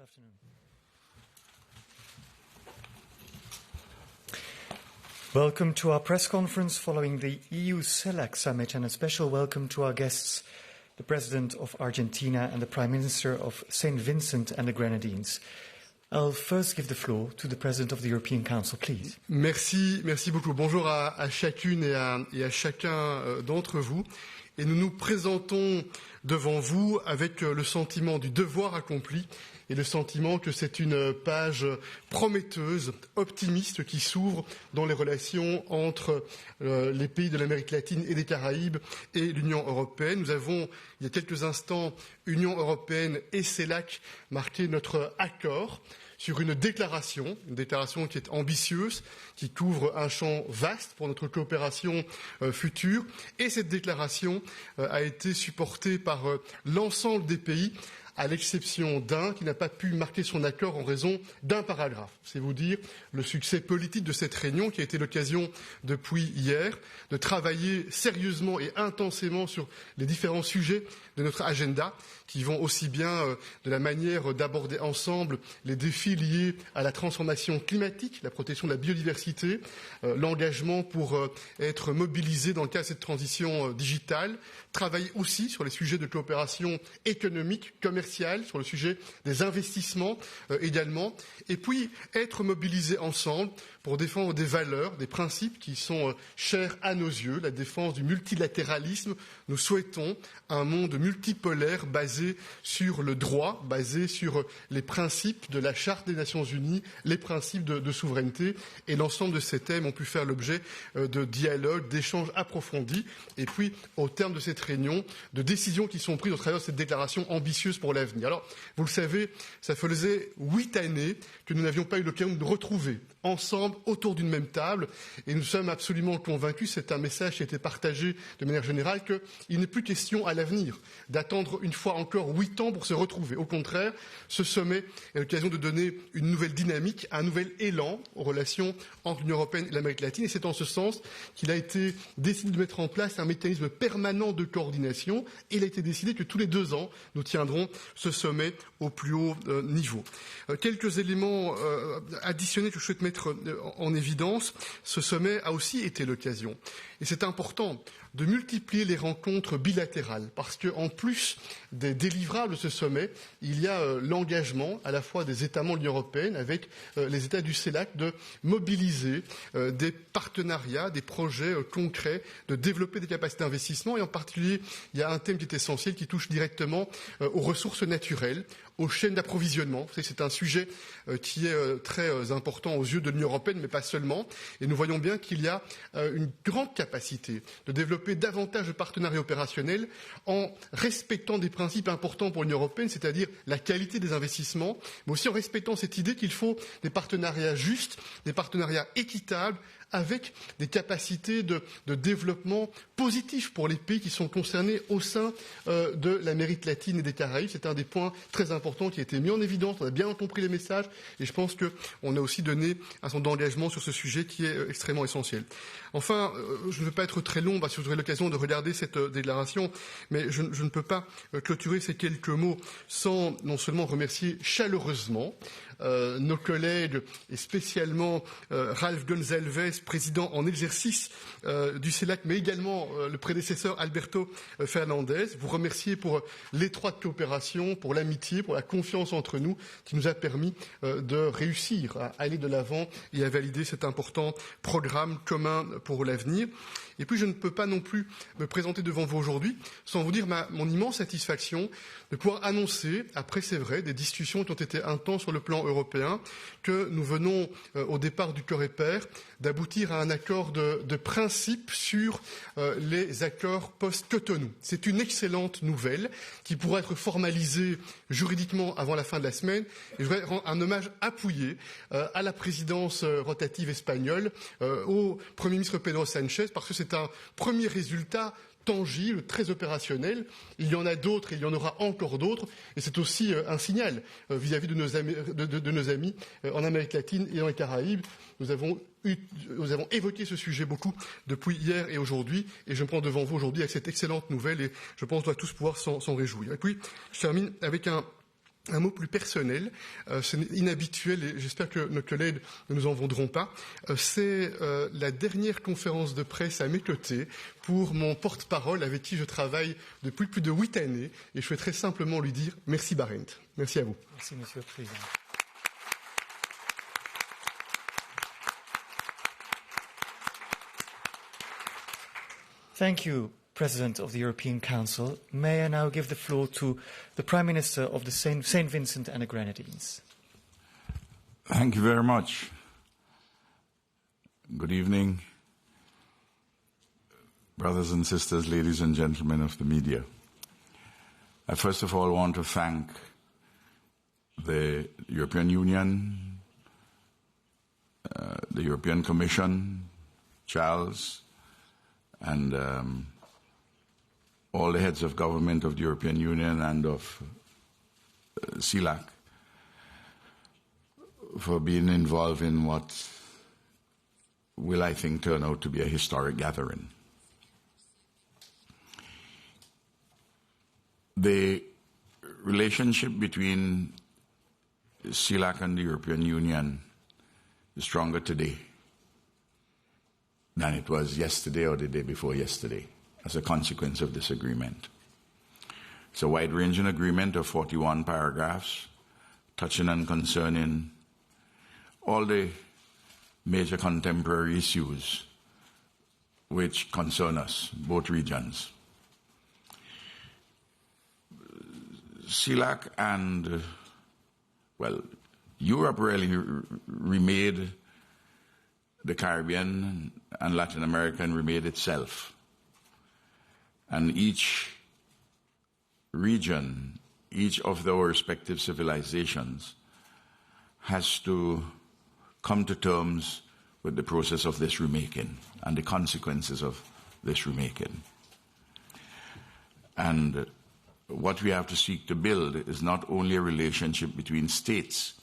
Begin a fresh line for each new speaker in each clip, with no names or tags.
Good afternoon. Welcome to our press conference following the EU-CELAC summit, and a special welcome to our guests, the President of Argentina and the Prime Minister of St. Vincent and the Grenadines. I'll first give the floor to the President of the European Council, please.
Merci beaucoup. Bonjour à chacune et à chacun d'entre vous. Et nous nous présentons devant vous avec le sentiment du devoir accompli et le sentiment que c'est une page prometteuse, optimiste qui s'ouvre dans les relations entre les pays de l'Amérique latine et des Caraïbes et l'Union européenne. Nous avons, il y a quelques instants, Union européenne et CELAC marqué notre accord sur une déclaration qui est ambitieuse, qui couvre un champ vaste pour notre coopération future. Et cette déclaration a été supportée par l'ensemble des pays, à l'exception d'un qui n'a pas pu marquer son accord en raison d'un paragraphe. C'est vous dire le succès politique de cette réunion qui a été l'occasion depuis hier de travailler sérieusement et intensément sur les différents sujets de notre agenda qui vont aussi bien de la manière d'aborder ensemble les défis liés à la transformation climatique, la protection de la biodiversité, l'engagement pour être mobilisé dans le cadre de cette transition digitale, travailler aussi sur les sujets de coopération économique, commerciale, sur le sujet des investissements également, et puis être mobilisé ensemble pour défendre des valeurs, des principes qui sont chers à nos yeux, la défense du multilatéralisme. Nous souhaitons un monde multipolaire basé sur le droit, basé sur les principes de la Charte des Nations Unies, les principes de souveraineté, et l'ensemble de ces thèmes ont pu faire l'objet de dialogues, d'échanges approfondis, et puis au terme de cette réunion, de décisions qui sont prises au travers de cette déclaration ambitieuse pour l'avenir. Alors, vous le savez, ça faisait 8 années que nous n'avions pas eu l'occasion de nous retrouver ensemble autour d'une même table, et nous sommes absolument convaincus, c'est un message qui a été partagé de manière générale, qu'il n'est plus question à l'avenir d'attendre une fois encore 8 ans pour se retrouver. Au contraire, ce sommet est l'occasion de donner une nouvelle dynamique, un nouvel élan aux relations entre l'Union européenne et l'Amérique latine, et c'est en ce sens qu'il a été décidé de mettre en place un mécanisme permanent de coordination, et il a été décidé que tous les 2 ans, nous tiendrons ce sommet au plus haut niveau. Quelques éléments additionnels que je souhaite mettre en évidence. Ce sommet a aussi été l'occasion, et c'est important, de multiplier les rencontres bilatérales, parce qu'en plus des délivrables de ce sommet, il y a l'engagement à la fois des États membres de l'Union européenne avec les États du CELAC de mobiliser des partenariats, des projets concrets, de développer des capacités d'investissement, et en particulier, il y a un thème qui est essentiel, qui touche directement aux ressources naturelles, aux chaînes d'approvisionnement. C'est un sujet qui est très important aux yeux de l'Union européenne, mais pas seulement, et nous voyons bien qu'il y a une grande capacité de développer davantage de partenariats opérationnels en respectant des principes importants pour l'Union européenne, c'est-à-dire la qualité des investissements, mais aussi en respectant cette idée qu'il faut des partenariats justes, des partenariats équitables, avec des capacités de développement positif pour les pays qui sont concernés au sein de l'Amérique latine et des Caraïbes. C'est un des points très importants qui a été mis en évidence. On a bien compris les messages, et je pense qu'on a aussi donné un certain nombre d'engagements sur ce sujet qui est extrêmement essentiel. Enfin, je ne veux pas être très long, parce que vous aurez l'occasion de regarder cette déclaration, mais je ne peux pas clôturer ces quelques mots sans non seulement remercier chaleureusement nos collègues, et spécialement Ralph Gonzalez, président en exercice du CELAC, mais également le prédécesseur Alberto Fernandez, vous remercier pour l'étroite coopération, pour l'amitié, pour la confiance entre nous, qui nous a permis de réussir à aller de l'avant et à valider cet important programme commun pour l'avenir. Et puis je ne peux pas non plus me présenter devant vous aujourd'hui sans vous dire mon immense satisfaction de pouvoir annoncer, après c'est vrai, des discussions qui ont été intenses sur le plan européen, que nous venons au départ du Coreper d'aboutir à un accord de principe sur les accords post-Cotonou. C'est une excellente nouvelle qui pourra être formalisée juridiquement avant la fin de la semaine, et je voudrais rendre un hommage appuyé à la présidence rotative espagnole, au Premier ministre Pedro Sánchez, parce que c'est un premier résultat tangible, très opérationnel. Il y en a d'autres et il y en aura encore d'autres, et c'est aussi un signal vis-à-vis de nos amis en Amérique latine et dans les Caraïbes. Nous avons évoqué ce sujet beaucoup depuis hier et aujourd'hui, et je me prends devant vous aujourd'hui avec cette excellente nouvelle, et je pense qu'on doit tous pouvoir s'en réjouir. Et puis, je termine avec un Un mot plus personnel, c'est inhabituel et j'espère que nos collègues ne nous en voudront pas. C'est la dernière conférence de presse à mes côtés pour mon porte-parole avec qui je travaille depuis plus de 8 années et je souhaiterais simplement lui dire merci Barent. Merci à vous.
Merci, Monsieur le Président. Thank you, President of the European Council. May I now give the floor to the Prime Minister of the St. Vincent and the Grenadines.
Thank you very much. Good evening, brothers and sisters, ladies and gentlemen of the media. I first of all want to thank the European Union, the European Commission, Charles, and all the heads of government of the European Union and of CELAC for being involved in what will, I think, turn out to be a historic gathering. The relationship between CELAC and the European Union is stronger today than it was yesterday or the day before yesterday as a consequence of this agreement. It's a wide-ranging agreement of 41 paragraphs touching and concerning all the major contemporary issues which concern us, both regions. CELAC and, Europe really remade the Caribbean and Latin America and remade itself. And each region, each of their respective civilizations has to come to terms with the process of this remaking and the consequences of this remaking. And what we have to seek to build is not only a relationship between states,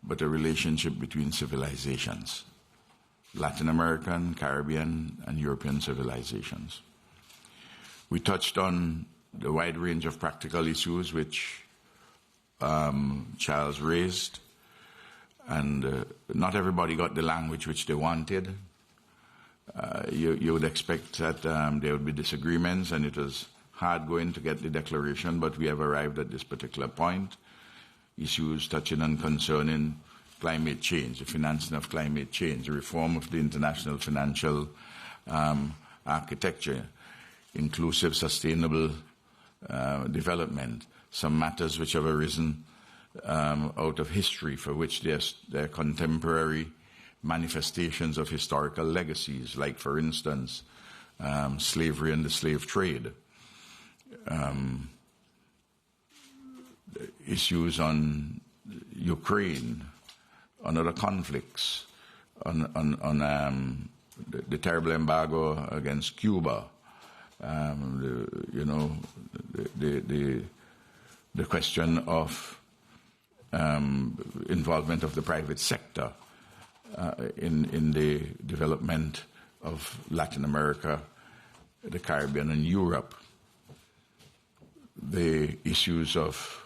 but a relationship between civilizations, Latin American, Caribbean, and European civilizations. We touched on the wide range of practical issues which Charles raised, and not everybody got the language which they wanted. You would expect that there would be disagreements, and it was hard going to get the declaration, but we have arrived at this particular point. Issues touching and concerning climate change, the financing of climate change, the reform of the international financial architecture, inclusive, sustainable development, some matters which have arisen out of history for which there are contemporary manifestations of historical legacies, like, for instance, slavery and the slave trade, issues on Ukraine, on other conflicts, on the terrible embargo against Cuba, the question of involvement of the private sector in the development of Latin America, the Caribbean, and Europe, the issues of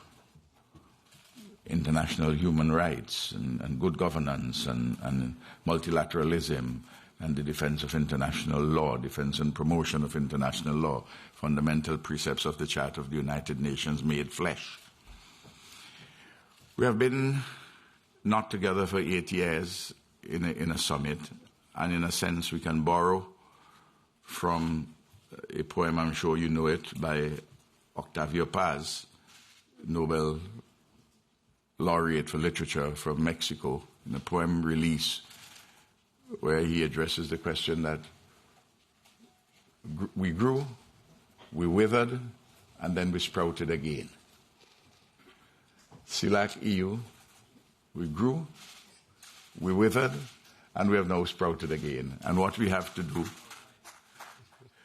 international human rights and good governance and multilateralism and the defense of international law, defense and promotion of international law, fundamental precepts of the Charter of the United Nations made flesh. We have been not together for 8 years in a summit, and in a sense we can borrow from a poem, I'm sure you know it, by Octavio Paz, Nobel laureate for literature from Mexico, in a poem Release, where he addresses the question that we grew, we withered, and then we sprouted again. CELAC EU, we grew, we withered, and we have now sprouted again. And what we have to do,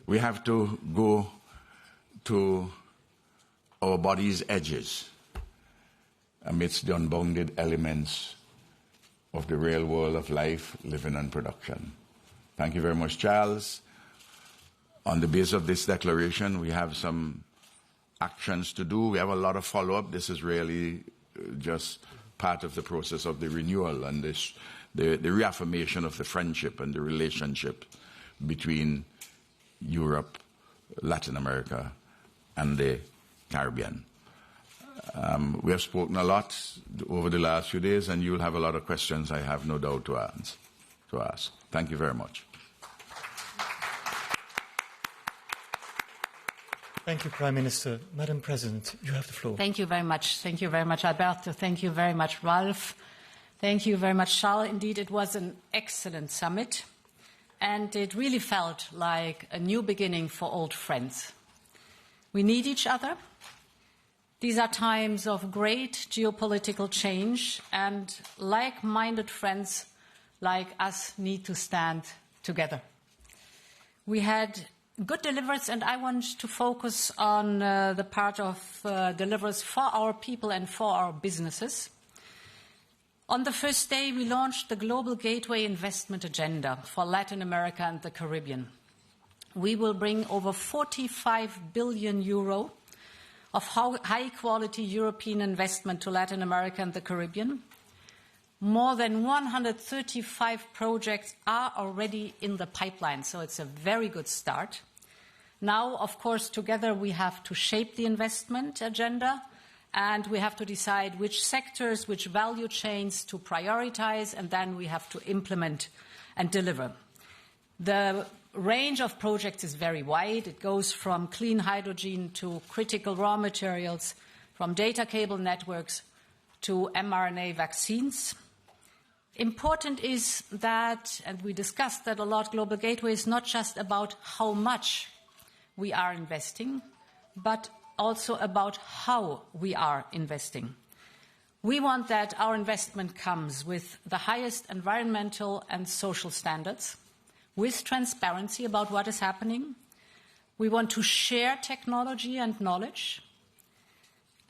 we have to go to our body's edges amidst the unbounded elements of the real world of life, living, and production. Thank you very much, Charles. On the basis of this declaration, we have some actions to do. We have a lot of follow-up. This is really just part of the process of the renewal and the reaffirmation of the friendship and the relationship between Europe, Latin America, and the Caribbean. We have spoken a lot over the last few days, and you'll have a lot of questions, I have no doubt, to ask. Thank you very much.
Thank you, Prime Minister. Madam President, you have the floor.
Thank you very much. Thank you very much, Alberto. Thank you very much, Ralph. Thank you very much, Charles. Indeed, it was an excellent summit, and it really felt like a new beginning for old friends. We need each other. These are times of great geopolitical change, and like-minded friends like us need to stand together. We had good deliveries, and I want to focus on the part of deliveries for our people and for our businesses. On the first day, we launched the Global Gateway Investment Agenda for Latin America and the Caribbean. We will bring over 45 billion euro of high-quality European investment to Latin America and the Caribbean. More than 135 projects are already in the pipeline, so it's a very good start. Now, of course, together we have to shape the investment agenda, and we have to decide which sectors, which value chains to prioritize, and then we have to implement and deliver. The range of projects is very wide. It goes from clean hydrogen to critical raw materials, from data cable networks to mRNA vaccines. Important is that, and we discussed that a lot, Global Gateway is not just about how much we are investing, but also about how we are investing. We want that our investment comes with the highest environmental and social standards, with transparency about what is happening. We want to share technology and knowledge,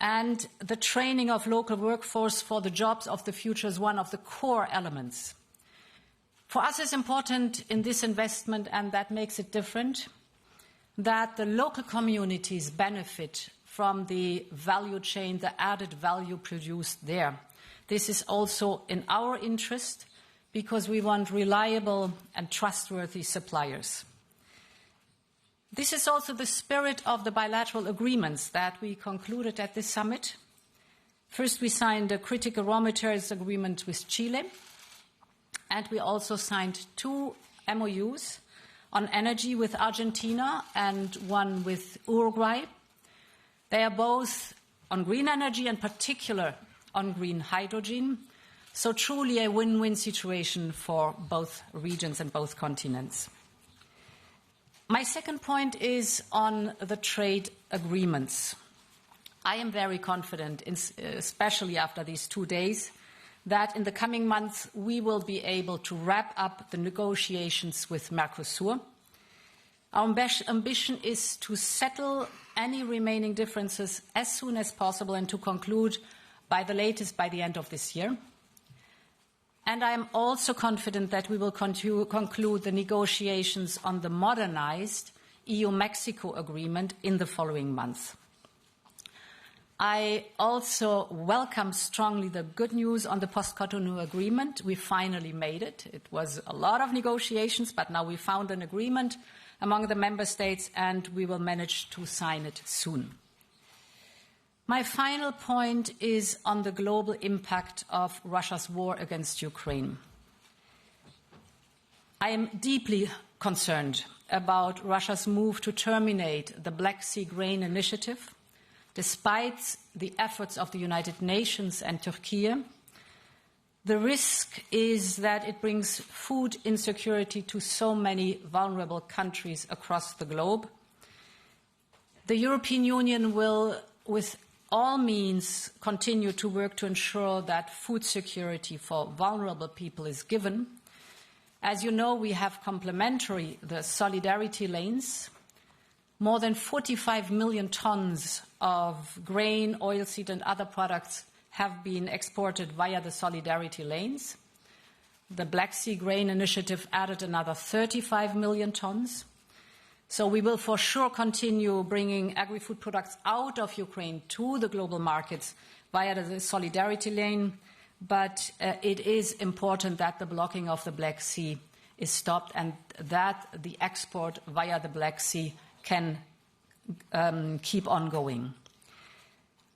and the training of local workforce for the jobs of the future is one of the core elements. For us, it's important in this investment, and that makes it different, that the local communities benefit from the value chain, the added value produced there. This is also in our interest because we want reliable and trustworthy suppliers. This is also the spirit of the bilateral agreements that we concluded at this summit. First, we signed a critical raw materials agreement with Chile, and we also signed 2 MOUs on energy with Argentina and one with Uruguay. They are both on green energy, in particular on green hydrogen, so truly a win-win situation for both regions and both continents. My second point is on the trade agreements. I am very confident, especially after these 2 days, that in the coming months we will be able to wrap up the negotiations with Mercosur. Our ambition is to settle any remaining differences as soon as possible and to conclude by the latest by the end of this year. And I am also confident that we will conclude the negotiations on the modernized EU-Mexico agreement in the following months. I also welcome strongly the good news on the post-Cotonou agreement. We finally made it. It was a lot of negotiations, but now we found an agreement among the member states, and we will manage to sign it soon. My final point is on the global impact of Russia's war against Ukraine. I am deeply concerned about Russia's move to terminate the Black Sea Grain Initiative, despite the efforts of the United Nations and Turkey. The risk is that it brings food insecurity to so many vulnerable countries across the globe. The European Union will, with all means, continue to work to ensure that food security for vulnerable people is given. As you know, we have complementary the solidarity lanes. More than 45 million tons of grain, oilseed and other products have been exported via the solidarity lanes. The Black Sea Grain Initiative added another 35 million tons. So we will for sure continue bringing agri-food products out of Ukraine to the global markets via the solidarity lane, but it is important that the blocking of the Black Sea is stopped and that the export via the Black Sea can keep on going.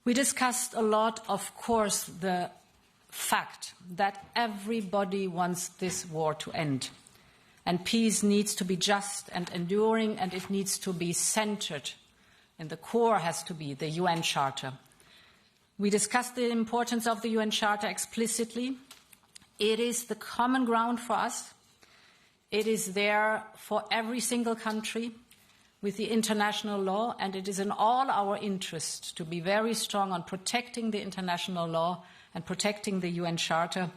We discussed a lot, of course, the fact that everybody wants this war to end. And peace needs to be just and enduring, and it needs to be centered. And the core has to be the UN Charter. We discussed the importance of the UN Charter explicitly. It is the common ground for us. It is there for every single country with the international law, and it is in all our interest to be very strong on protecting the international law and protecting the UN Charter.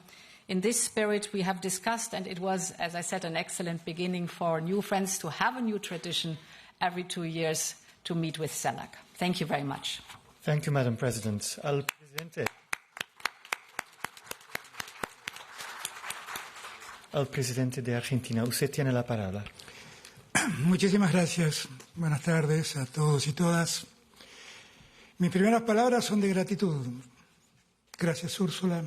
In this spirit, we have discussed, and it was, as I said, an excellent beginning for new friends to have a new tradition every 2 years to meet with CELAC. Thank you very much.
Thank you, Madam President. Al Presidente de Argentina, usted tiene la palabra.
Muchísimas gracias. Buenas tardes a todos y todas. Mis primeras palabras son de gratitud. Gracias, Úrsula.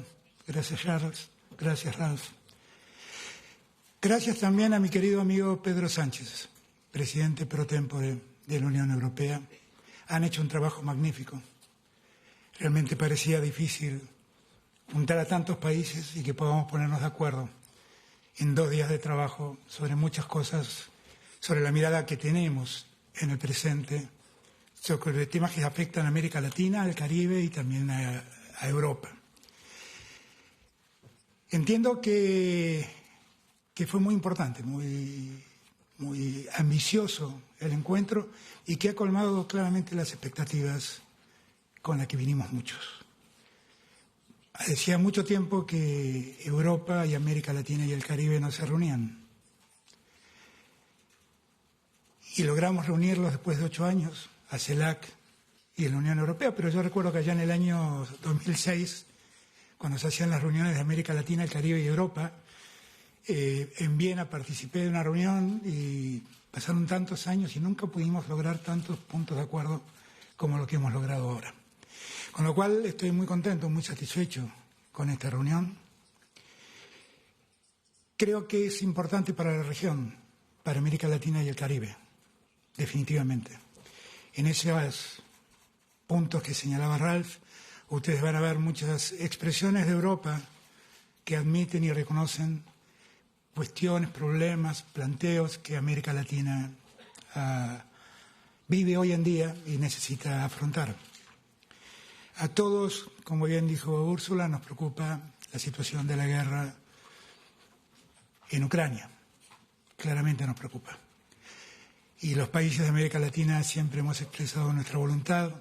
Gracias, Charles. Gracias, Ralph. Gracias también a mi querido amigo Pedro Sánchez, presidente pro tempore de la Unión Europea. Han hecho un trabajo magnífico. Realmente parecía difícil juntar a tantos países y que podamos ponernos de acuerdo en 2 días de trabajo sobre muchas cosas, sobre la mirada que tenemos en el presente, sobre temas que afectan a América Latina, al Caribe y también a Europa. Entiendo que fue muy importante, muy ambicioso el encuentro y que ha colmado claramente las expectativas con las que vinimos muchos. Hacía mucho tiempo que Europa y América Latina y el Caribe no se reunían. Y logramos reunirlos después de 8 años, a CELAC y a la Unión Europea, pero yo recuerdo que allá en el año 2006, cuando se hacían las reuniones de América Latina, el Caribe y Europa, en Viena participé de una reunión y pasaron tantos años y nunca pudimos lograr tantos puntos de acuerdo como lo que hemos logrado ahora. Con lo cual estoy muy contento, muy satisfecho con esta reunión. Creo que es importante para la región, para América Latina y el Caribe, definitivamente. En esos puntos que señalaba Ralph, ustedes van a ver muchas expresiones de Europa que admiten y reconocen cuestiones, problemas, planteos que América Latina vive hoy en día y necesita afrontar. A todos, como bien dijo Úrsula, nos preocupa la situación de la guerra en Ucrania. Claramente nos preocupa. Y los países de América Latina siempre hemos expresado nuestra voluntad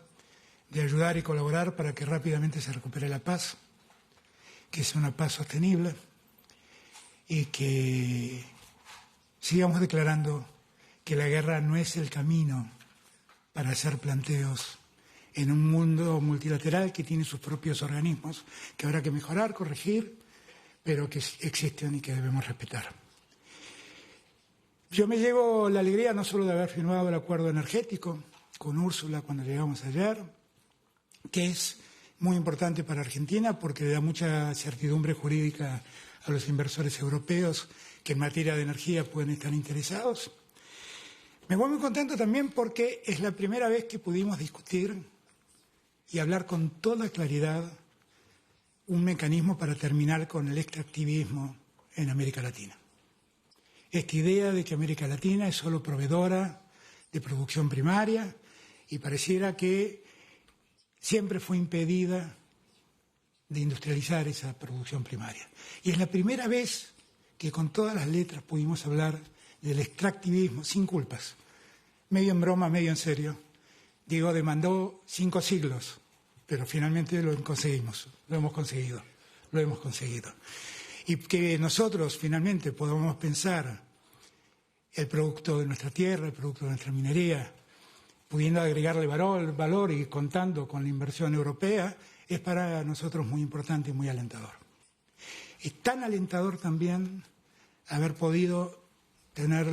de ayudar y colaborar para que rápidamente se recupere la paz, que sea una paz sostenible y que sigamos declarando que la guerra no es el camino para hacer planteos en un mundo multilateral que tiene sus propios organismos, que habrá que mejorar, corregir, pero que existen y que debemos respetar. Yo me llevo la alegría no solo de haber firmado el acuerdo energético con Úrsula cuando llegamos ayer, que es muy importante para Argentina porque le da mucha certidumbre jurídica a los inversores europeos que en materia de energía pueden estar interesados. Me voy muy contento también porque es la primera vez que pudimos discutir y hablar con toda claridad un mecanismo para terminar con el extractivismo en América Latina. Esta idea de que América Latina es solo proveedora de producción primaria y pareciera que siempre fue impedida de industrializar esa producción primaria. Y es la primera vez que con todas las letras pudimos hablar del extractivismo sin culpas, medio en broma, medio en serio. Diego demandó 5 siglos, pero finalmente lo conseguimos, lo hemos conseguido. Y que nosotros finalmente podamos pensar el producto de nuestra tierra, el producto de nuestra minería, pudiendo agregarle valor y contando con la inversión europea, es para nosotros muy importante y muy alentador. Es tan alentador también haber podido tener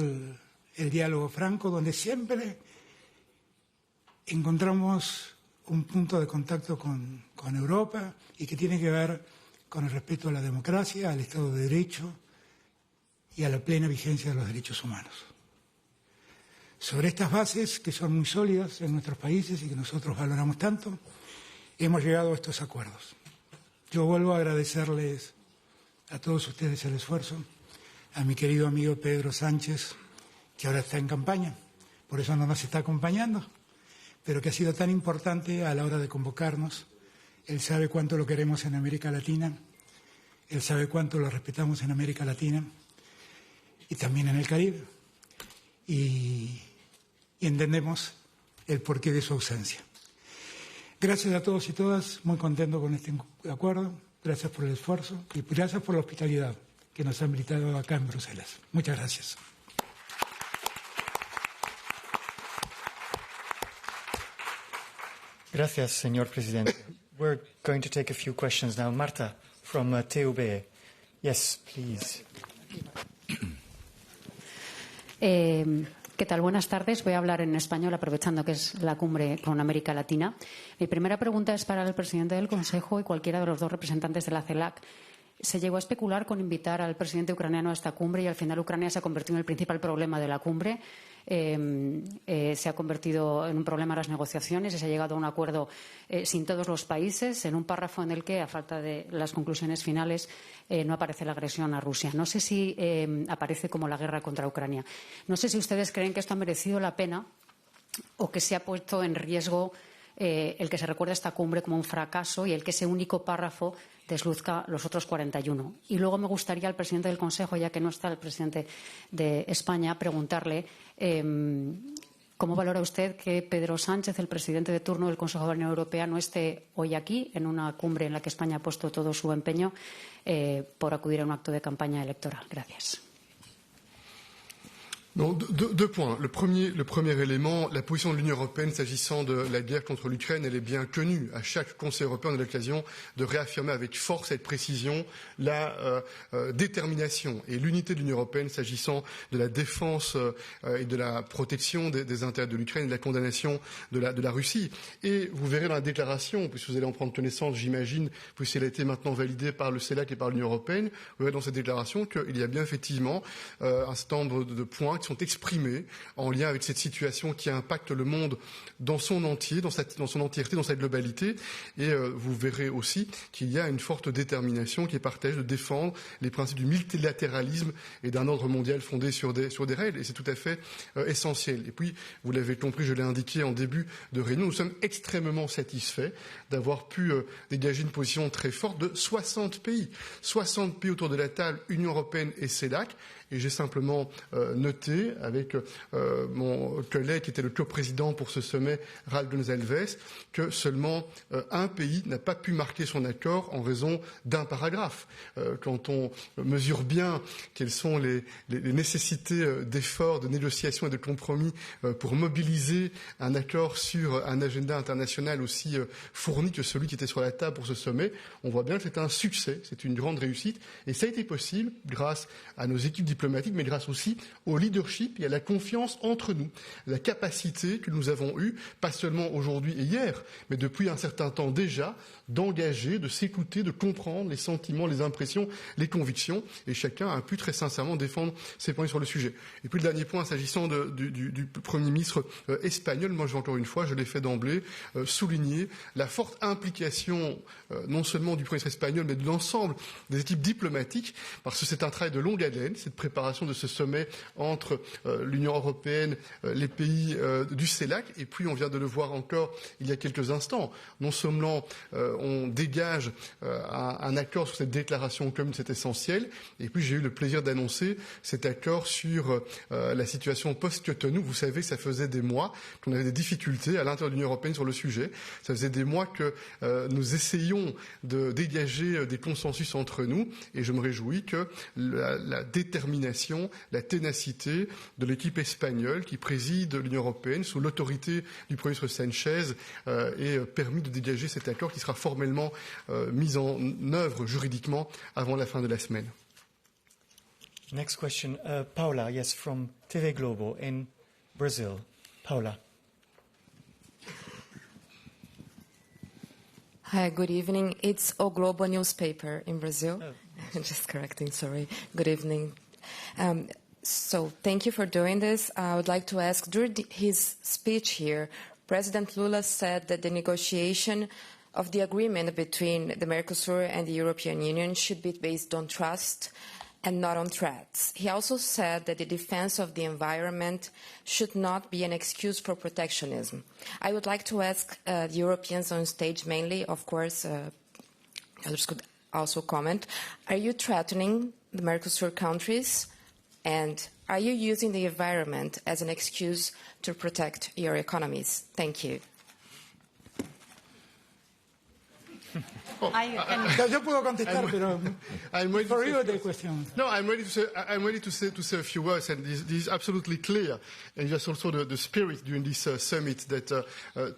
el diálogo franco, donde siempre encontramos un punto de contacto con Europa y que tiene que ver con el respeto a la democracia, al Estado de Derecho y a la plena vigencia de los derechos humanos. Sobre estas bases, que son muy sólidas en nuestros países y que nosotros valoramos tanto, hemos llegado a estos acuerdos. Yo vuelvo a agradecerles a todos ustedes el esfuerzo, a mi querido amigo Pedro Sánchez, que ahora está en campaña, por eso no nos está acompañando, pero que ha sido tan importante a la hora de convocarnos. Él sabe cuánto lo queremos en América Latina, él sabe cuánto lo respetamos en América Latina y también en el Caribe. Y entendemos el porqué de su ausencia. Gracias a todos y todas, muy contento con este acuerdo, gracias por el esfuerzo y gracias por la hospitalidad que nos han brindado acá en Bruselas. Muchas gracias.
Gracias, señor presidente. We're going to take a few questions now. Marta, from TUB. Yes, please.
¿Qué tal? Buenas tardes. Voy a hablar en español, aprovechando que es la cumbre con América Latina. Mi primera pregunta es para el presidente del Consejo y cualquiera de los dos representantes de la CELAC. Se llegó a especular con invitar al presidente ucraniano a esta cumbre y al final Ucrania se ha convertido en el principal problema de la cumbre. Se ha convertido en un problema las negociaciones y se ha llegado a un acuerdo sin todos los países, en un párrafo en el que, a falta de las conclusiones finales, no aparece la agresión a Rusia. No sé si aparece como la guerra contra Ucrania. No sé si ustedes creen que esto ha merecido la pena o que se ha puesto en riesgo el que se recuerde esta cumbre como un fracaso y el que ese único párrafo desluzca los otros 41. Y luego me gustaría al presidente del Consejo, ya que no está el presidente de España, preguntarle cómo valora usted que Pedro Sánchez, el presidente de turno del Consejo de la Unión Europea, no esté hoy aquí en una cumbre en la que España ha puesto todo su empeño por acudir a un acto de campaña electoral. Gracias.
Non, deux points. Le premier élément, la position de l'Union européenne s'agissant de la guerre contre l'Ukraine, elle est bien connue. À chaque Conseil européen, on a l'occasion de réaffirmer avec force et précision la détermination et l'unité de l'Union européenne s'agissant de la défense et de la protection des intérêts de l'Ukraine et de la condamnation de la Russie. Et vous verrez dans la déclaration, puisque vous allez en prendre connaissance, j'imagine, puisqu'elle a été maintenant validée par le CELAC et par l'Union européenne, vous verrez dans cette déclaration qu'il y a bien effectivement un certain nombre de points qui sont exprimés en lien avec cette situation qui impacte le monde dans son entier, dans son entièreté, dans sa globalité. Et vous verrez aussi qu'il y a une forte détermination qui est partagée de défendre les principes du multilatéralisme et d'un ordre mondial fondé sur des règles. Et c'est tout à fait essentiel. Et puis, vous l'avez compris, je l'ai indiqué en début de réunion, nous sommes extrêmement satisfaits d'avoir pu dégager une position très forte de 60 pays. 60 pays autour de la table, Union européenne et CELAC. Et j'ai simplement noté avec mon collègue qui était le coprésident pour ce sommet, Ralph Gonzalez, que seulement un pays n'a pas pu marquer son accord en raison d'un paragraphe. Quand on mesure bien quelles sont les nécessités d'efforts, de négociations et de compromis pour mobiliser un accord sur un agenda international aussi fourni que celui qui était sur la table pour ce sommet, on voit bien que c'est un succès, c'est une grande réussite. Et ça a été possible grâce à nos équipes diplomatiques, mais grâce aussi au leadership et à la confiance entre nous, la capacité que nous avons eue, pas seulement aujourd'hui et hier, mais depuis un certain temps déjà, d'engager, de s'écouter, de comprendre les sentiments, les impressions, les convictions, et chacun a pu très sincèrement défendre ses points sur le sujet. Et puis le dernier point, s'agissant du Premier ministre espagnol, moi encore une fois, je l'ai fait d'emblée, souligner la forte implication non seulement du Premier ministre espagnol, mais de l'ensemble des équipes diplomatiques, parce que c'est un travail de longue haleine, cette préparation de ce sommet entre l'Union européenne, les pays du CELAC, et puis on vient de le voir encore il y a quelques instants. Non seulement on dégage un accord sur cette déclaration commune, c'est essentiel, et puis j'ai eu le plaisir d'annoncer cet accord sur la situation post-Cotonou. Vous savez, ça faisait des mois qu'on avait des difficultés à l'intérieur de l'Union européenne sur le sujet. Ça faisait des mois que nous essayions de dégager des consensus entre nous, et je me réjouis que la détermination, la ténacité de l'équipe espagnole qui préside l'Union européenne sous l'autorité du Premier ministre Sanchez ait permis de dégager cet accord qui sera formellement mis en œuvre juridiquement avant la fin de la semaine.
Next question, Paula, yes, from TV Globo in Brazil. Paula.
Hi, good evening. It's O Globo newspaper in Brazil. Oh. Just correcting, sorry. Good evening. So thank you for doing this. I would like to ask, during his speech here, President Lula said that the negotiation of the agreement between the Mercosur and the European Union should be based on trust and not on threats. He also said that the defense of the environment should not be an excuse for protectionism. I would like to ask the Europeans on stage mainly, of course, others could also comment, are you threatening the Mercosur countries? And are you using the environment as an excuse to protect your economies? Thank you.
Yo puedo contestar, pero for you the question.
No, I'm ready to say a few words, and this is absolutely clear, and just also the spirit during this summit that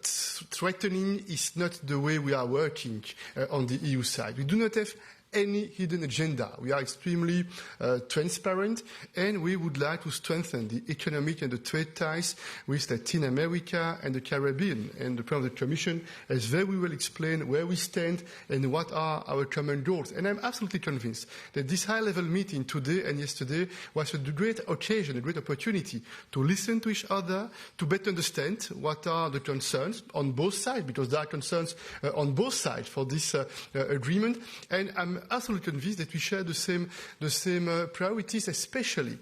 threatening is not the way we are working on the EU side. We do not have any hidden agenda. We are extremely transparent, and we would like to strengthen the economic and the trade ties with Latin America and the Caribbean. And the President of the Commission has very well explained where we stand and what are our common goals. And I'm absolutely convinced that this high-level meeting today and yesterday was a great occasion, a great opportunity to listen to each other, to better understand what are the concerns on both sides, because there are concerns on both sides for this agreement. And I'm absolutely convinced that we share the same priorities, especially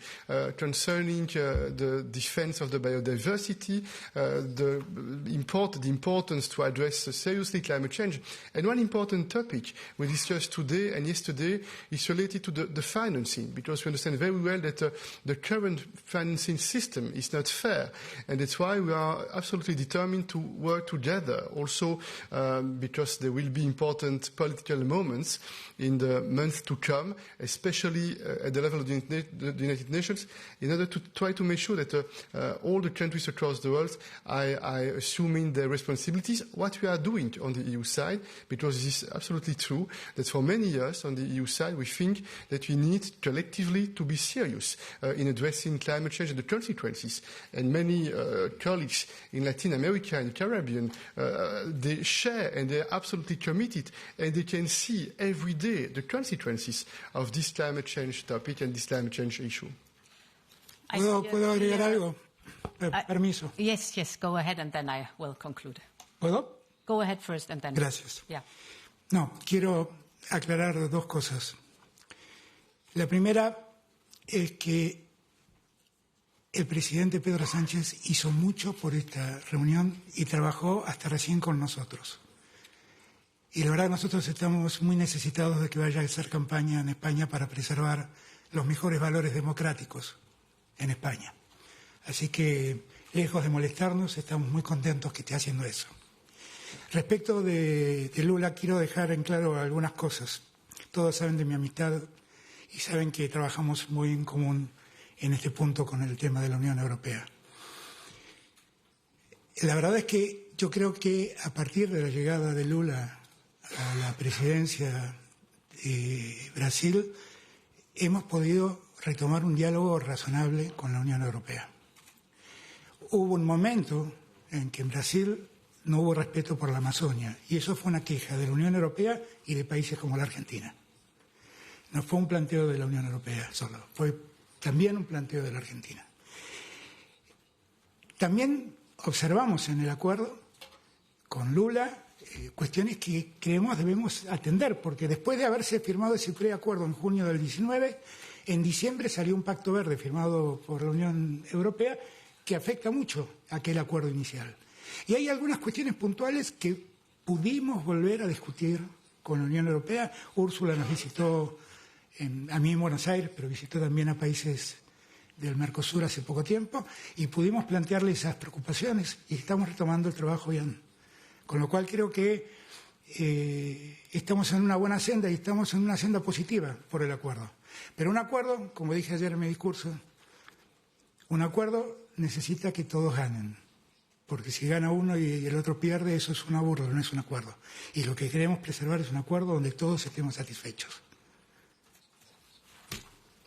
concerning the defense of the biodiversity, the importance to address seriously climate change. And one important topic we discussed today and yesterday is related to the financing, because we understand very well that the current financing system is not fair, and that's why we are absolutely determined to work together. Also, because there will be important political moments in the months to come, especially at the level of the United Nations, in order to try to make sure that all the countries across the world are assuming their responsibilities, what we are doing on the EU side, because it is absolutely true that for many years on the EU side we think that we need collectively to be serious in addressing climate change and the consequences. And many colleagues in Latin America and Caribbean, they share and they are absolutely committed, and they can see every day the consequences of this climate change topic and this climate change issue.
¿Puedo agregar algo? Permiso.
Yes, go ahead and then I will conclude.
¿Puedo?
Go ahead first and then...
Gracias.
Yeah.
No, quiero aclarar dos cosas. La primera es que el presidente Pedro Sánchez hizo mucho por esta reunión y trabajó hasta recién con nosotros. Y la verdad nosotros estamos muy necesitados de que vaya a hacer campaña en España para preservar los mejores valores democráticos en España. Así que, lejos de molestarnos, estamos muy contentos que esté haciendo eso. Respecto de Lula, quiero dejar en claro algunas cosas. Todos saben de mi amistad y saben que trabajamos muy en común en este punto con el tema de la Unión Europea. La verdad es que yo creo que a partir de la llegada de Lula a la presidencia de Brasil, hemos podido retomar un diálogo razonable con la Unión Europea. Hubo un momento en que en Brasil no hubo respeto por la Amazonia, y eso fue una queja de la Unión Europea y de países como la Argentina. No fue un planteo de la Unión Europea solo, fue también un planteo de la Argentina. También observamos en el acuerdo con Lula cuestiones que creemos debemos atender, porque después de haberse firmado ese preacuerdo en junio del 19, en diciembre salió un pacto verde firmado por la Unión Europea que afecta mucho a aquel acuerdo inicial. Y hay algunas cuestiones puntuales que pudimos volver a discutir con la Unión Europea. Úrsula nos visitó a mí en Buenos Aires, pero visitó también a países del Mercosur hace poco tiempo, y pudimos plantearle esas preocupaciones y estamos retomando el trabajo bien. Con lo cual creo que estamos en una buena senda y estamos en una senda positiva por el acuerdo. Pero un acuerdo, como dije ayer en mi discurso, un acuerdo necesita que todos ganen. Porque si gana uno y el otro pierde, eso es un aburro, no es un acuerdo. Y lo que queremos preservar es un acuerdo donde todos estemos satisfechos.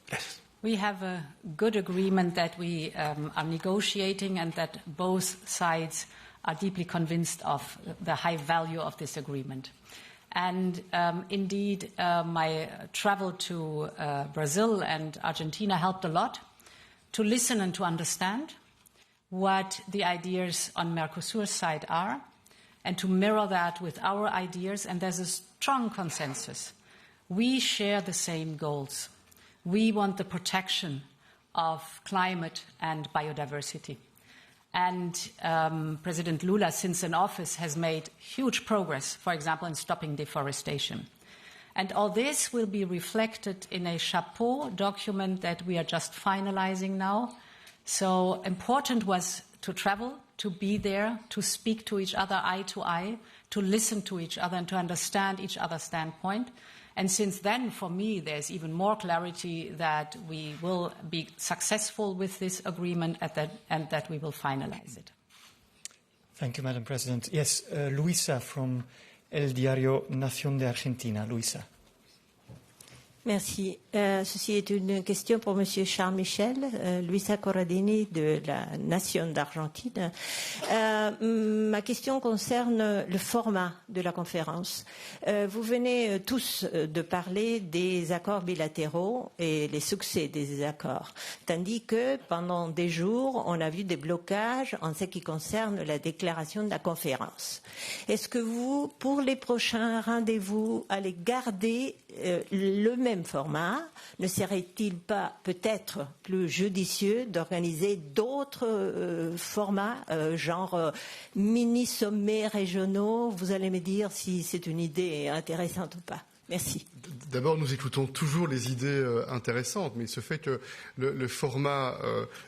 Gracias.
We have a good agreement that we are negotiating and that both sides are deeply convinced of the high value of this agreement. And indeed, my travel to Brazil and Argentina helped a lot to listen and to understand what the ideas on Mercosur's side are and to mirror that with our ideas. And there's a strong consensus. We share the same goals. We want the protection of climate and biodiversity. And President Lula, since in office, has made huge progress, for example, in stopping deforestation. And all this will be reflected in a chapeau document that we are just finalizing now. So important was to travel, to be there, to speak to each other eye to eye, to listen to each other and to understand each other's standpoint. And since then, for me, there's even more clarity that we will be successful with this agreement and that we will finalize it.
Thank you, Madam President. Yes, Luisa from El Diario Nación de Argentina. Luisa.
Merci. Ceci est une question pour Monsieur Charles Michel, Luisa Corradini de la Nation d'Argentine. Ma question concerne le format de la conférence. Vous venez tous de parler des accords bilatéraux et les succès des accords, tandis que pendant des jours, on a vu des blocages en ce qui concerne la déclaration de la conférence. Est-ce que vous, pour les prochains rendez-vous, allez garder le même format? Ne serait-il pas peut-être plus judicieux d'organiser d'autres formats, genre mini-sommets régionaux? Vous allez me dire si c'est une idée intéressante ou pas. Merci.
D'abord, nous écoutons toujours les idées intéressantes, mais ce fait que le format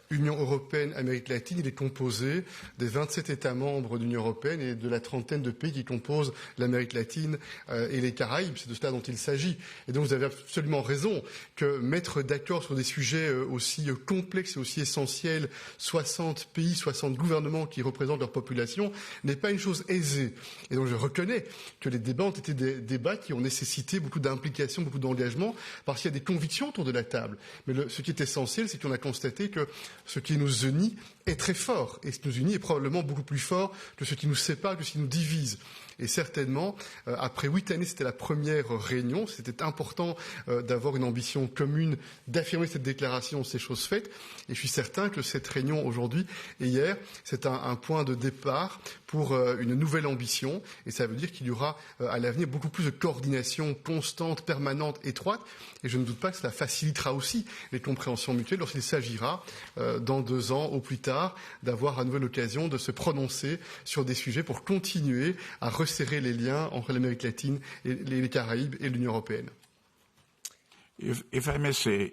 Union européenne-Amérique latine, il est composé des 27 États membres de l'Union européenne et de la trentaine de pays qui composent l'Amérique latine et les Caraïbes. C'est de cela dont il s'agit. Et donc, vous avez absolument raison que mettre d'accord sur des sujets aussi complexes et aussi essentiels, 60 pays, 60 gouvernements qui représentent leur population, n'est pas une chose aisée. Et donc, je reconnais que les débats ont été des débats qui ont nécessité beaucoup d'implication, beaucoup d'engagement, parce qu'il y a des convictions autour de la table. Mais ce qui est essentiel, c'est qu'on a constaté que ce qui nous unit est très fort. Et ce qui nous unit est probablement beaucoup plus fort que ce qui nous sépare, que ce qui nous divise. Et certainement, après 8 années, c'était la première réunion. C'était important d'avoir une ambition commune, d'affirmer cette déclaration, ces choses faites. Et je suis certain que cette réunion aujourd'hui et hier, c'est un point de départ pour une nouvelle ambition. Et ça veut dire qu'il y aura à l'avenir beaucoup plus de coordination constante, permanente, étroite. Et je ne doute pas que cela facilitera aussi les compréhensions mutuelles lorsqu'il s'agira, dans 2 ans au plus tard, d'avoir à nouveau l'occasion de se prononcer sur des sujets pour continuer à resserrer les liens entre l'Amérique latine et les Caraïbes et l'Union européenne.
If I may say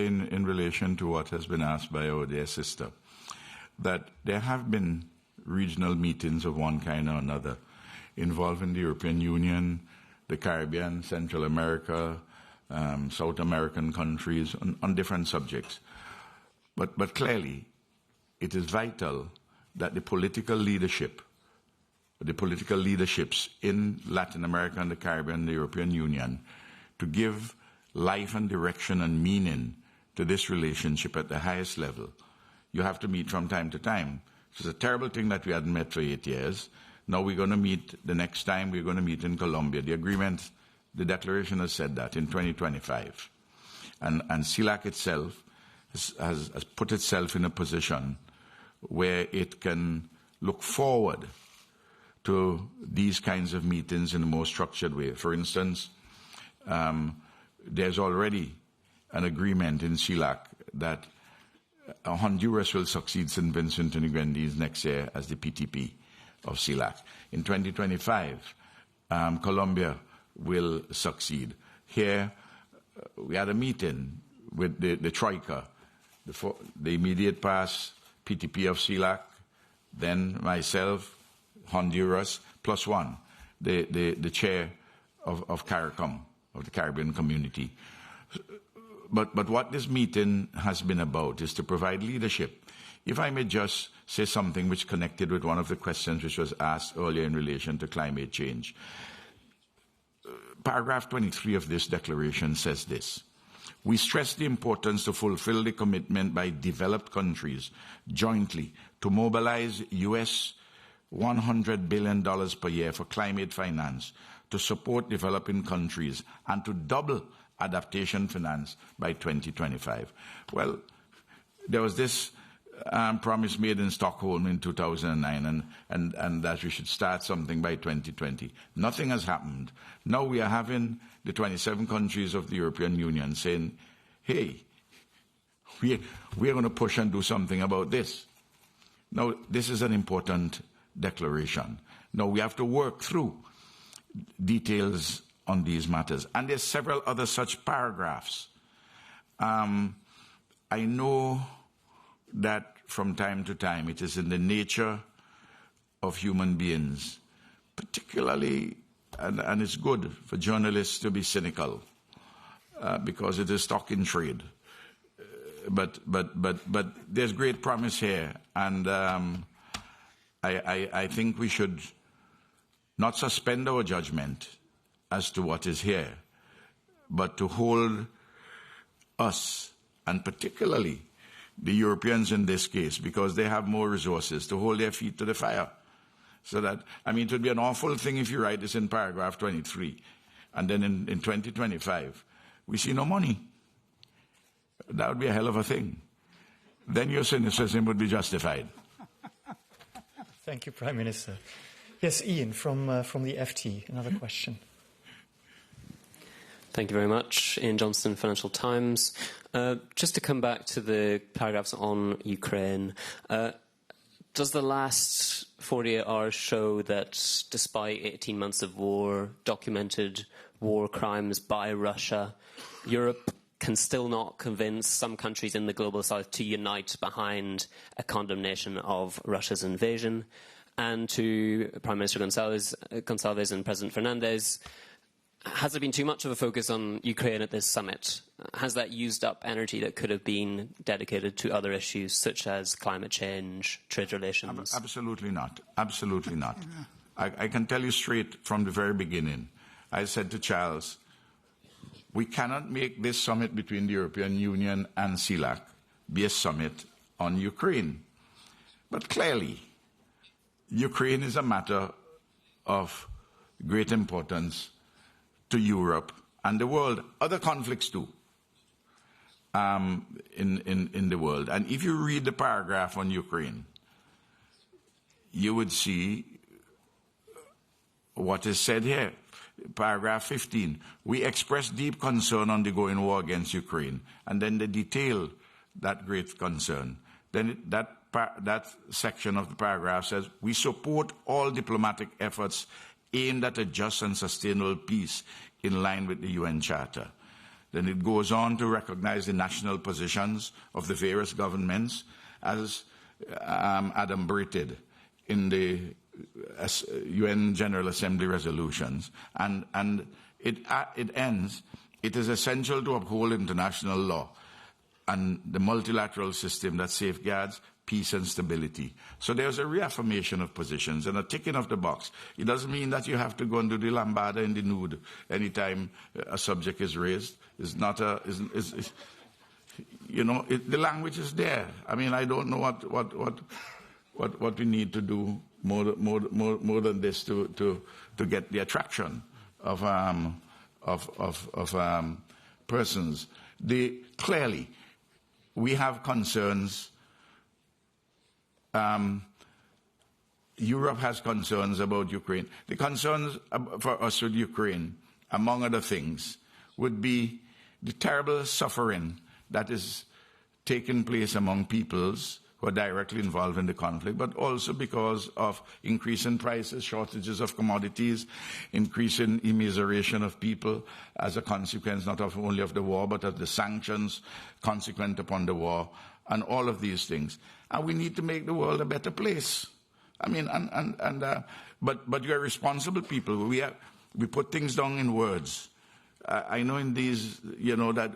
in relation to what has been asked by our dear sister, that there have been regional meetings of one kind or another involving the European Union, the Caribbean, Central America, South American countries on different subjects. But clearly, it is vital that the political leaderships in Latin America and the Caribbean and the European Union to give life and direction and meaning to this relationship at the highest level. You have to meet from time to time. It's a terrible thing that we hadn't met for 8 years. Now we're going to meet, the next time we're going to meet in Colombia. The agreement, the declaration has said that in 2025. And CELAC itself has put itself in a position where it can look forward to these kinds of meetings in a more structured way. For instance, there's already an agreement in CELAC that Honduras will succeed St. Vincent and the Grenadines next year as the PTP of CELAC. In 2025, Colombia will succeed. Here, we had a meeting with the Troika, the immediate past PTP of CELAC, then myself, Honduras, plus one, the chair of CARICOM, of the Caribbean Community. But what this meeting has been about is to provide leadership. If I may just say something which connected with one of the questions which was asked earlier in relation to climate change. Paragraph 23 of this declaration says this: We stress the importance to fulfill the commitment by developed countries jointly to mobilize US $100 billion per year for climate finance to support developing countries and to double adaptation finance by 2025. Well, there was this promise made in Stockholm in 2009 and that we should start something by 2020. Nothing has happened. Now we are having the 27 countries of the European Union saying, hey, we are going to push and do something about this. Now, this is an important declaration. Now, we have to work through details on these matters. And there's several other such paragraphs. I know that from time to time it is in the nature of human beings, particularly, and it's good for journalists to be cynical because it is stock in trade. But there's great promise here, and I think we should not suspend our judgment as to what is here, but to hold us, and particularly the Europeans in this case, because they have more resources, to hold their feet to the fire. So that, I mean, it would be an awful thing if you write this in paragraph 23, and then in 2025, we see no money. That would be a hell of a thing. Then your cynicism would be justified.
Thank you, Prime Minister. Yes, Ian, from the FT, another question.
Thank you very much. Ian Johnston, Financial Times. Just to come back to the paragraphs on Ukraine, does the last 48 hours show that despite 18 months of war, documented war crimes by Russia, Europe can still not convince some countries in the global south to unite behind a condemnation of Russia's invasion? And to Prime Minister Gonçalves and President Fernandez, has there been too much of a focus on Ukraine at this summit? Has that used up energy that could have been dedicated to other issues such as climate change, trade relations?
Absolutely not. Absolutely not. I can tell you straight from the very beginning. I said to Charles, we cannot make this summit between the European Union and CELAC be a summit on Ukraine. But clearly, Ukraine is a matter of great importance to Europe and the world. Other conflicts too in the world. And if you read the paragraph on Ukraine, you would see what is said here. Paragraph 15, we express deep concern on the ongoing war against Ukraine. And then they detail that great concern. Then that section of the paragraph says, we support all diplomatic efforts aimed at a just and sustainable peace in line with the UN Charter. Then it goes on to recognize the national positions of the various governments as adumbrated in the UN General Assembly resolutions. And it ends, it is essential to uphold international law and the multilateral system that safeguards peace and stability. So there's a reaffirmation of positions and a ticking of the box. It doesn't mean that you have to go and do the lambada in the nude anytime a subject is raised. It's not a, the language is there. I mean, I don't know what we need to do more than this to get the attraction of persons. Clearly, we have concerns. Europe has concerns about Ukraine. The concerns for us with Ukraine, among other things, would be the terrible suffering that is taking place among peoples who are directly involved in the conflict, but also because of increasing prices, shortages of commodities, increasing immiseration of people as a consequence not only of the war, but of the sanctions consequent upon the war, and all of these things. And we need to make the world a better place. I mean, but you are responsible people. We put things down in words. I know in these, that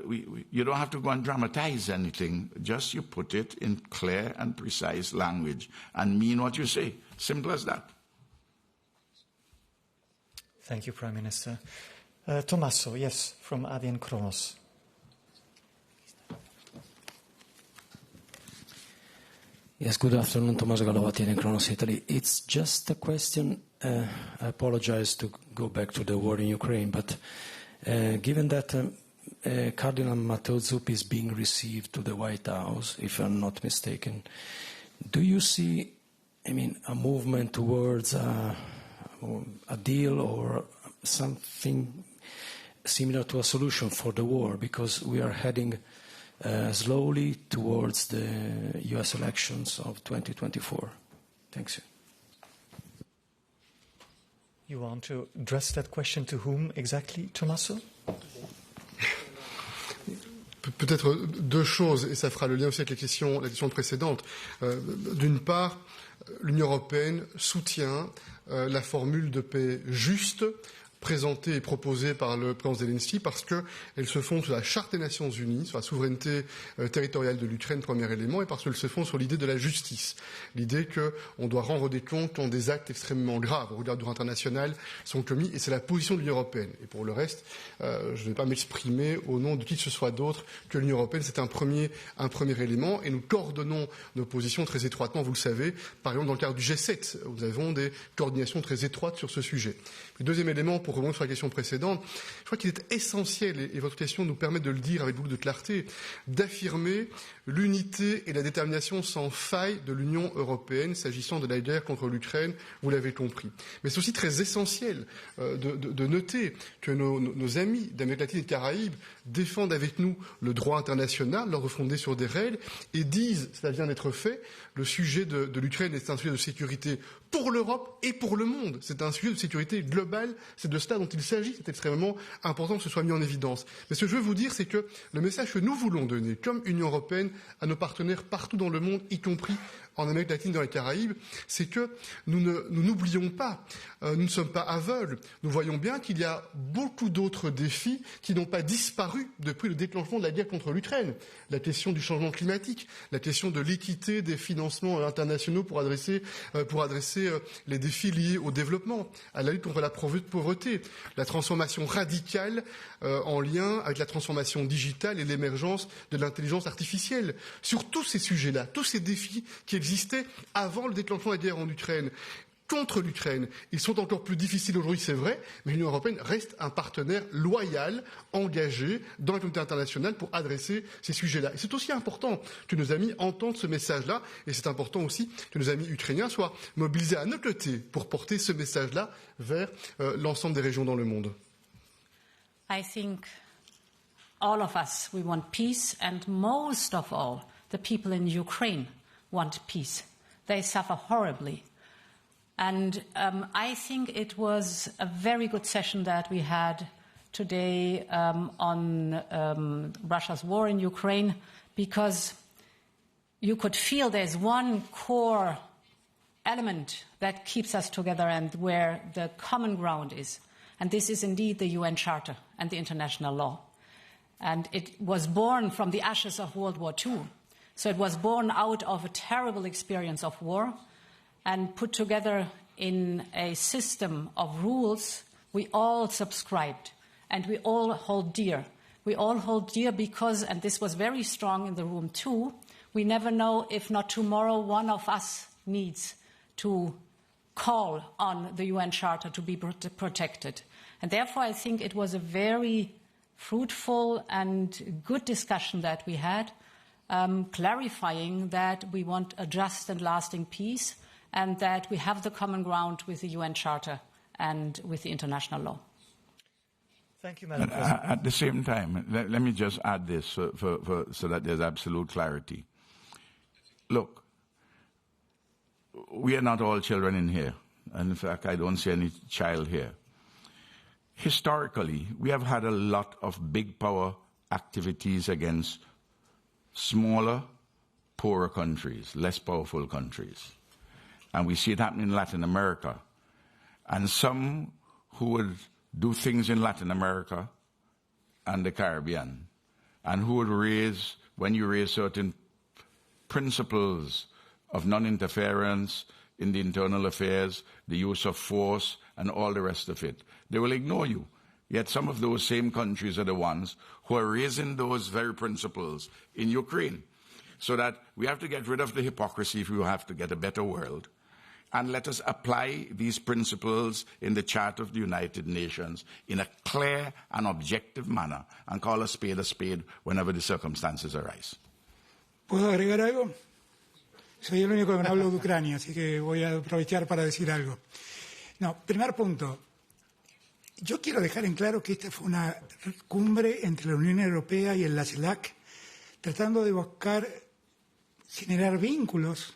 you don't have to go and dramatize anything. Just you put it in clear and precise language and mean what you say. Simple as that.
Thank you, Prime Minister. Tommaso, yes, from ADN Kronos.
Yes, good afternoon, Tommaso Gallovati in Kronos, Italy. It's just a question, I apologize to go back to the war in Ukraine, but given that Cardinal Matteo Zuppi is being received to the White House, if I'm not mistaken, do you see, a movement towards a deal or something similar to a solution for the war? Because we are heading slowly towards the US elections of 2024. Thanks.
You want to address that question to whom exactly, Tommaso?
Peut-être deux choses, et ça fera le lien aussi avec la question précédente. D'une part, l'Union européenne soutient la formule de paix juste présentée et proposée par le président Zelensky parce qu'elle se fonde sur la Charte des Nations Unies, sur la souveraineté territoriale de l'Ukraine, premier élément, et parce qu'elle se fonde sur l'idée de la justice. L'idée qu'on doit rendre des comptes quand des actes extrêmement graves au regard du droit international sont commis, et c'est la position de l'Union européenne. Et pour le reste, je ne vais pas m'exprimer au nom de qui que ce soit d'autre que l'Union européenne. C'est un premier élément, et nous coordonnons nos positions très étroitement, vous le savez. Par exemple, dans le cadre du G7, nous avons des coordinations très étroites sur ce sujet. Puis, deuxième élément, pour rebondir sur la question précédente, je crois qu'il est essentiel, et votre question nous permet de le dire avec beaucoup de clarté, d'affirmer l'unité et la détermination sans faille de l'Union européenne s'agissant de la guerre contre l'Ukraine, vous l'avez compris. Mais c'est aussi très essentiel de noter que nos amis d'Amérique latine et de Caraïbes défendent avec nous le droit international, l'ordre fondé sur des règles, et disent, cela vient d'être fait, le sujet de l'Ukraine est un sujet de sécurité pour l'Europe et pour le monde. C'est un sujet de sécurité globale, c'est de cela dont il s'agit, c'est extrêmement important que ce soit mis en évidence. Mais ce que je veux vous dire, c'est que le message que nous voulons donner, comme Union européenne, à nos partenaires partout dans le monde, y compris en Amérique latine, dans les Caraïbes, c'est que nous n'oublions pas, nous ne sommes pas aveugles, nous voyons bien qu'il y a beaucoup d'autres défis qui n'ont pas disparu depuis le déclenchement de la guerre contre l'Ukraine. La question du changement climatique, la question de l'équité des financements internationaux pour adresser les défis liés au développement, à la lutte contre la pauvreté, la transformation radicale en lien avec la transformation digitale et l'émergence de l'intelligence artificielle. Sur tous ces sujets-là, tous ces défis qui existaient avant le déclenchement de la guerre en Ukraine, contre l'Ukraine, ils sont encore plus difficiles aujourd'hui, c'est vrai, mais l'Union européenne reste un partenaire loyal, engagé dans la communauté internationale pour adresser ces sujets-là. Et c'est aussi important que nos amis entendent ce message-là, et c'est important aussi que nos amis ukrainiens soient mobilisés à nos côtés pour porter ce message-là vers l'ensemble des régions dans le monde.
I think all of us, we want peace, and most of all, the people in Ukraine want peace. They suffer horribly. And I think it was a very good session that we had today on Russia's war in Ukraine, because you could feel there's one core element that keeps us together and where the common ground is. And this is indeed the UN Charter and the international law. And it was born from the ashes of World War II. So it was born out of a terrible experience of war and put together in a system of rules we all subscribed and we all hold dear. We all hold dear because, and this was very strong in the room too, we never know if not tomorrow one of us needs to call on the UN Charter to be protected. And therefore I think it was a very fruitful and good discussion that we had, clarifying that we want a just and lasting peace and that we have the common ground with the UN Charter and with the international law.
Thank you, Madam President.
At the same time, let me just add this so that there's absolute clarity. Look, we are not all children in here. And in fact, I don't see any child here. Historically, we have had a lot of big power activities against smaller, poorer countries, less powerful countries. And we see it happening in Latin America. And some who would do things in Latin America and the Caribbean, and who would raise, when you raise certain principles of non-interference in the internal affairs, the use of force, and all the rest of it, they will ignore you. Yet some of those same countries are the ones who are raising those very principles in Ukraine. So that we have to get rid of the hypocrisy if we have to get a better world. And let us apply these principles in the Charter of the United Nations in a clear and objective manner and call a spade whenever the circumstances arise.
¿Puedo agregar algo? Soy el único que no hablo de Ucrania, así que voy a aprovechar para decir algo. No, primer punto. Yo quiero dejar en claro que esta fue una cumbre entre la Unión Europea y la CELAC, tratando de buscar generar vínculos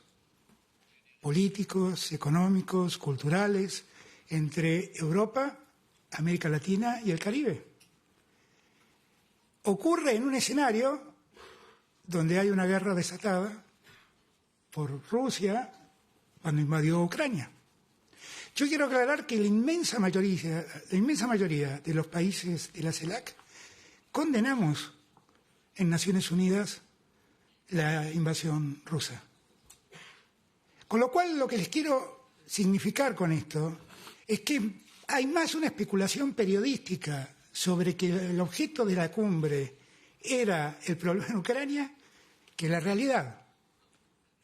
políticos, económicos, culturales, entre Europa, América Latina y el Caribe. Ocurre en un escenario donde hay una guerra desatada por Rusia cuando invadió Ucrania. Yo quiero aclarar que la inmensa mayoría de los países de la CELAC condenamos en Naciones Unidas la invasión rusa. Con lo cual, lo que les quiero significar con esto es que hay más una especulación periodística sobre que el objeto de la cumbre era el problema en Ucrania que la realidad.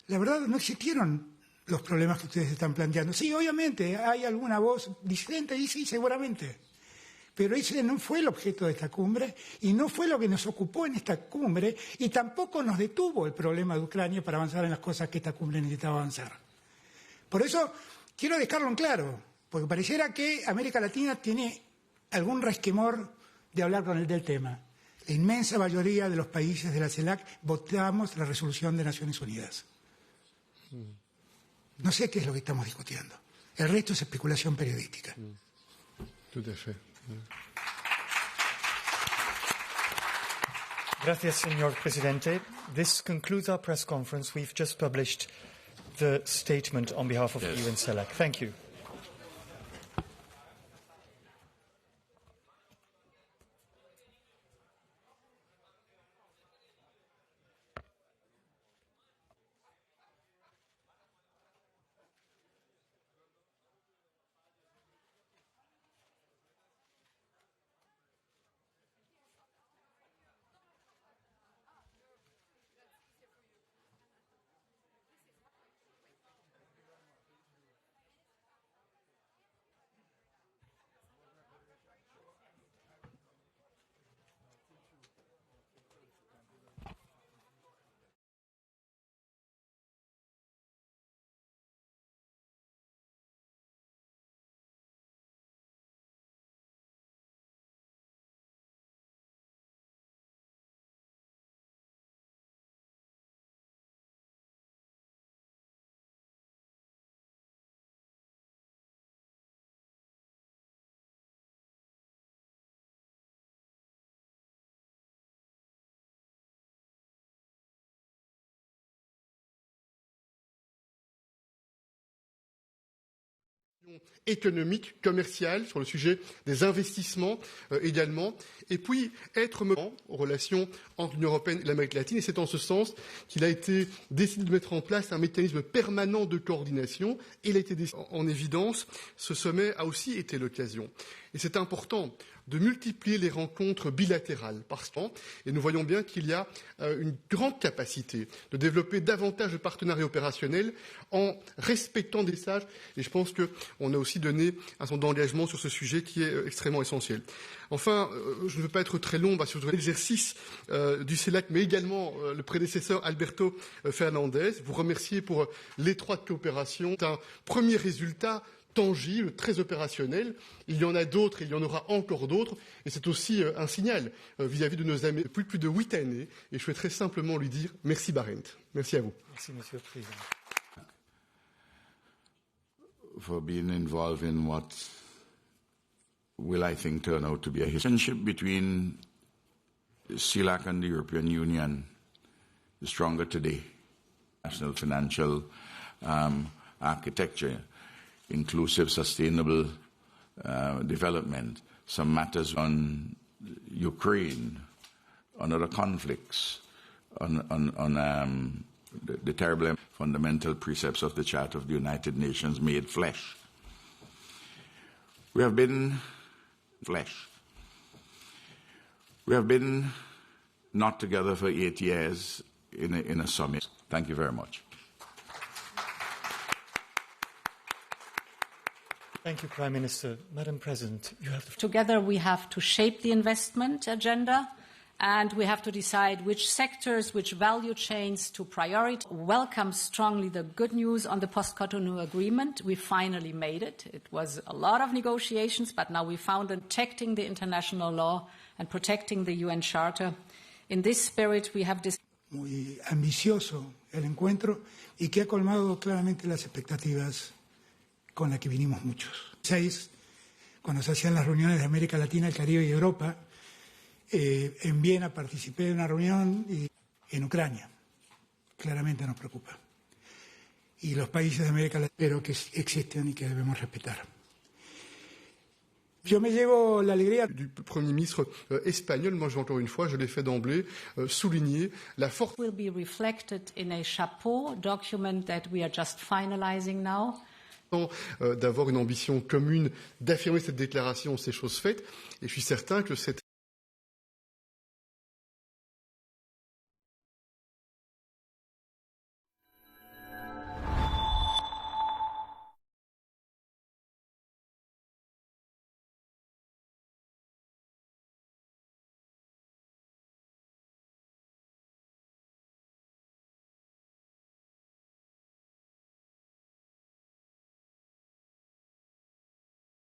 La verdad, no existieron los problemas que ustedes están planteando. Sí, obviamente, hay alguna voz disidente, y sí, seguramente. Pero ese no fue el objeto de esta cumbre y no fue lo que nos ocupó en esta cumbre y tampoco nos detuvo el problema de Ucrania para avanzar en las cosas que esta cumbre necesitaba avanzar. Por eso quiero dejarlo en claro, porque pareciera que América Latina tiene algún resquemor de hablar con él del tema. La inmensa mayoría de los países de la CELAC votamos la resolución de Naciones Unidas. No sé qué es lo que estamos discutiendo. El resto es especulación periodística.
Tout à fait.
Gracias, señor presidente. This concludes our press conference. We've just published the statement on behalf of EU and CELAC. Thank you.
Économique, commerciale, sur le sujet des investissements également, et puis être aux relations entre l'Union européenne et l'Amérique latine. Et c'est en ce sens qu'il a été décidé de mettre en place un mécanisme permanent de coordination. Il a été décidé en évidence. Ce sommet a aussi été l'occasion. Et c'est important de multiplier les rencontres bilatérales par temps. Et nous voyons bien qu'il y a une grande capacité de développer davantage de partenariats opérationnels en respectant des messages. Et je pense qu'on a aussi donné un certain nombre d'engagements sur ce sujet qui est extrêmement essentiel. Enfin, je ne veux pas être très long sur l'exercice du CELAC, mais également le prédécesseur Alberto Fernandez. Vous remercier pour l'étroite coopération. C'est un premier résultat tangible, très opérationnel. Il y en a d'autres et il y en aura encore d'autres. Et c'est aussi un signal vis-à-vis de nos amis depuis plus de 8 années. Et je souhaiterais simplement lui dire merci Barent. Merci à vous.
Merci, Monsieur le Président.
For being involved in what will, I think, turn out to be a relationship between CELAC and the European Union is stronger today. National financial architecture, inclusive, sustainable development, some matters on Ukraine, on other conflicts, on the terrible fundamental precepts of the Charter of the United Nations made flesh. We have been flesh. We have been not together for 8 years in a summit. Thank you very much.
Thank you, Prime Minister. Madam President, you have the floor.
Together we have to shape the investment agenda, and we have to decide which sectors, which value chains to prioritize. Welcome strongly the good news on the post-Cotonou agreement. We finally made it. It was a lot of negotiations, but now we found protecting the international law and protecting the UN Charter. In this spirit, we have this.
Muy ambicioso el encuentro y que ha colmado claramente las expectativas con la que vinimos muchos. Cuando se hacían las reuniones de América Latina, el Caribe y Europa, en Viena participé de una reunión en Ucrania. Claramente nos preocupa. Y los países de América Latina, pero que existen y que debemos respetar. Yo me llevo la alegría
Du Premier ministre espagnol, moi encore une fois, je l'ai fait d'emblée, souligner la force.
Will be reflected in a chapeau document that we are just finalizing now.
D'avoir une ambition commune, d'affirmer cette déclaration, ces choses faites. Et je suis certain que cette